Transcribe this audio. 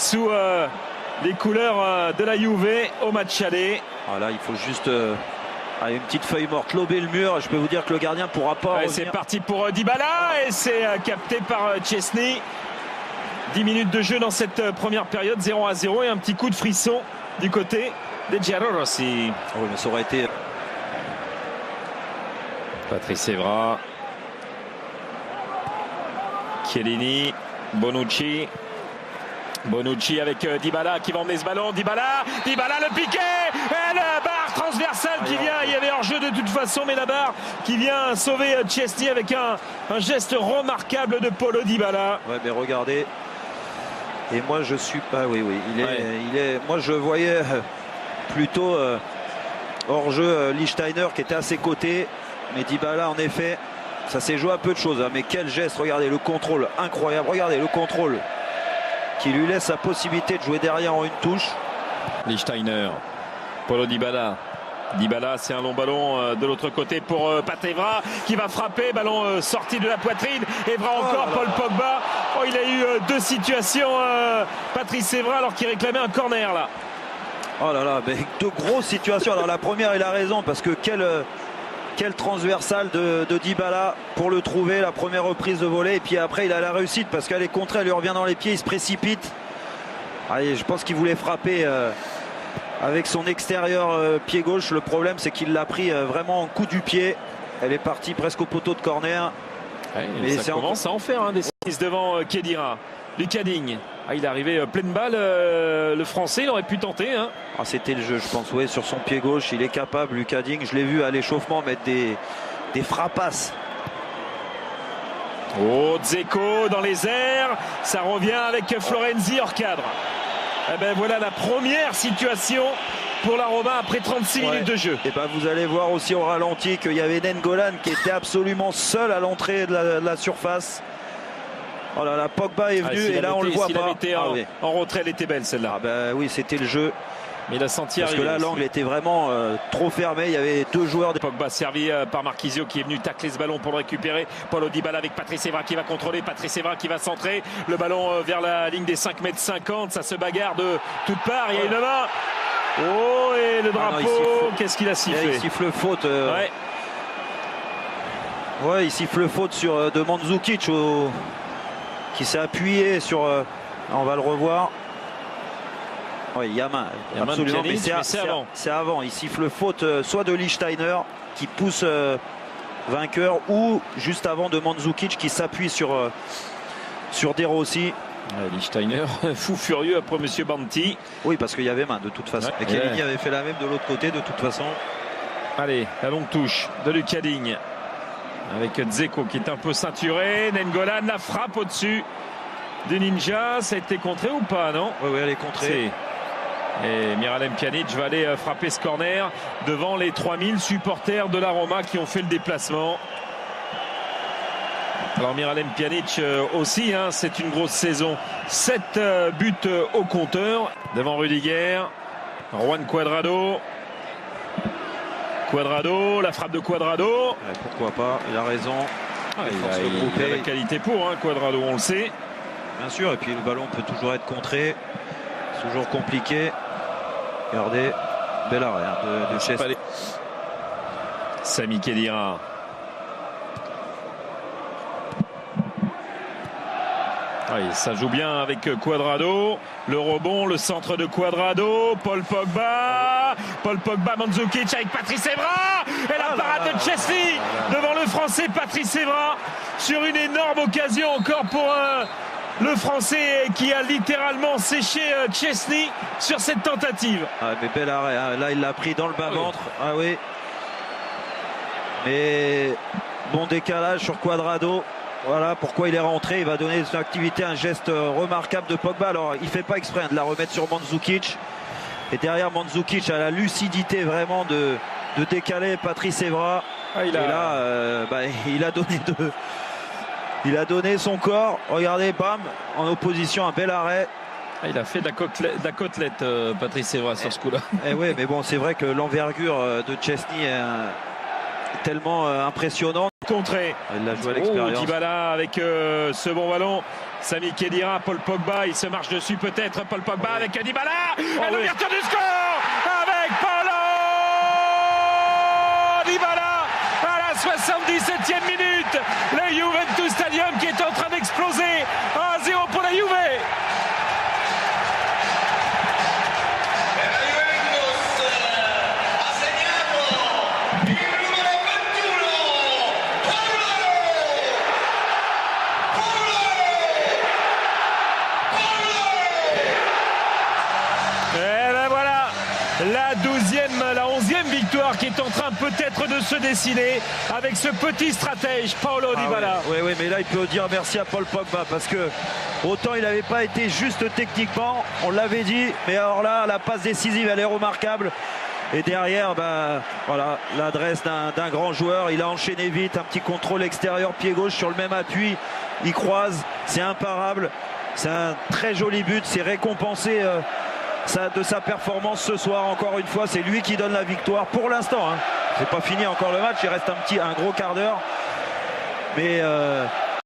sous les couleurs de la Juve au match aller. Voilà, il faut juste une petite feuille morte, lober le mur. Je peux vous dire que le gardien ne pourra pas revenir. C'est parti pour Dybala et c'est capté par Szczęsny. 10 minutes de jeu dans cette première période, 0-0 et un petit coup de frisson du côté de Giallorossi. Oui, mais ça aurait été... Patrice Evra, Chiellini, Bonucci avec Dybala qui va emmener ce ballon. Dybala le piqué et la barre transversale qui vient. Il y avait hors-jeu de toute façon, mais la barre qui vient sauver Szczęsny avec un geste remarquable de Paulo Dybala. Ouais, mais regardez. Et moi je suis pas. Oui, il est. Moi je voyais plutôt hors-jeu Lichtsteiner qui était à ses côtés. Mais Dybala, en effet, ça s'est joué à peu de choses. Hein. Mais quel geste, regardez le contrôle incroyable. Regardez le contrôle qui lui laisse la possibilité de jouer derrière en une touche. Lichtsteiner, Paulo Dybala. Dybala, c'est un long ballon de l'autre côté pour Pat Evra qui va frapper. Ballon sorti de la poitrine. Evra encore, Paul Pogba. Oh, il a eu deux situations, Patrice Evra, alors qu'il réclamait un corner là. Oh là là, mais deux grosses situations. Alors la première, il a raison parce que quel transversal de Dybala pour le trouver, la première reprise de volée, et puis après il a la réussite parce qu'elle est contrée, elle lui revient dans les pieds, il se précipite. Allez, je pense qu'il voulait frapper avec son extérieur pied gauche. Le problème c'est qu'il l'a pris vraiment en coup du pied. Elle est partie presque au poteau de corner. Ouais, mais ça commence à en faire des services devant Khedira. Lucas Digne. Il est arrivé pleine balle, le français, il aurait pu tenter. Hein. C'était le jeu, je pense, ouais, sur son pied gauche. Il est capable, Lucas Digne. Je l'ai vu à l'échauffement mettre des frappasses. Oh, Dzeko dans les airs. Ça revient avec Florenzi hors cadre. Et ben voilà la première situation pour la Roma après 36 minutes de jeu. Et ben vous allez voir aussi au ralenti qu'il y avait Nainggolan qui était absolument seul à l'entrée de la surface. Oh là là, Pogba est venu et là on le voit pas. En retrait, elle était belle celle-là. Oui, c'était le jeu. Mais il a senti parce que là l'angle était vraiment trop fermé. Il y avait deux joueurs. Pogba servi par Marchisio qui est venu tacler ce ballon pour le récupérer. Paulo Dybala avec Patrice Evra qui va contrôler. Patrice Evra qui va centrer. Le ballon vers la ligne des 5,50 m. Ça se bagarre de toutes parts. Il y a une main. Oh, et le drapeau, qu'est-ce qu'il a sifflé? Il siffle faute. Il siffle faute sur de Mandzukic qui s'est appuyé sur. On va le revoir. Oui, il y a main. Absolument, mais c'est avant. C'est avant. Il siffle faute soit de Lichtsteiner qui pousse vainqueur ou juste avant de Mandzukic qui s'appuie sur De Rossi. Lichtsteiner, fou furieux après Monsieur Banti. Oui, parce qu'il y avait main de toute façon. Et Chiellini avait fait la même de l'autre côté de toute façon. Allez, la longue touche de Lucas Digne. Avec Dzeko qui est un peu ceinturé. Nainggolan, la frappe au-dessus du Ninja. Ça a été contré ou pas, non? Oui, elle est contrée. Et Miralem Pjanic va aller frapper ce corner devant les 3000 supporters de la Roma qui ont fait le déplacement. Alors Miralem Pjanic aussi, c'est une grosse saison. 7 buts au compteur devant Rudiger. Juan Cuadrado. La frappe de Cuadrado. Pourquoi pas, il a raison. Il a la qualité pour Cuadrado, on le sait. Bien sûr, et puis le ballon peut toujours être contré. C'est toujours compliqué. Regardez, bel arrêt de Szczęsny. Sami Khedira. Ça joue bien avec Cuadrado. Le rebond, le centre de Cuadrado. Paul Pogba, Mandzukic avec Patrice Evra. Et la parade de Szczęsny devant le français Patrice Evra. Sur une énorme occasion encore pour le français qui a littéralement séché Szczęsny sur cette tentative. Mais bel arrêt. Là, il l'a pris dans le bas-ventre. Mais bon décalage sur Cuadrado. Voilà pourquoi il est rentré. Il va donner son activité, un geste remarquable de Pogba. Alors il fait pas exprès de la remettre sur Mandzukic. Et derrière, Mandzukic a la lucidité vraiment de décaler Patrice Evra. Et là, il a donné son corps. Regardez, bam, en opposition, un bel arrêt. Il a fait de la côtelette, Patrice Evra, sur ce coup-là. Oui, mais bon, c'est vrai que l'envergure de Szczęsny est tellement impressionnante. contrer. Il l'a joué à l'expérience. Dybala avec ce bon ballon. Sami Khedira, Paul Pogba, il se marche dessus peut-être. Paul Pogba avec Dybala. Et l'ouverture du score avec Paulo Dybala à la 77e minute. Le Juventus Stadium qui est en train d'exploser. 1-0 pour la Juve. La 11e victoire qui est en train peut-être de se dessiner avec ce petit stratège Paulo Dybala. Oui, mais là il peut dire merci à Paul Pogba parce que autant il n'avait pas été juste techniquement, on l'avait dit, mais alors là la passe décisive elle est remarquable. Et derrière, voilà, l'adresse d'un grand joueur. Il a enchaîné vite, un petit contrôle extérieur, pied gauche sur le même appui. Il croise, c'est imparable. C'est un très joli but, c'est récompensé de sa performance ce soir. Encore une fois, c'est lui qui donne la victoire pour l'instant. C'est pas fini encore le match, il reste un gros quart d'heure. Mais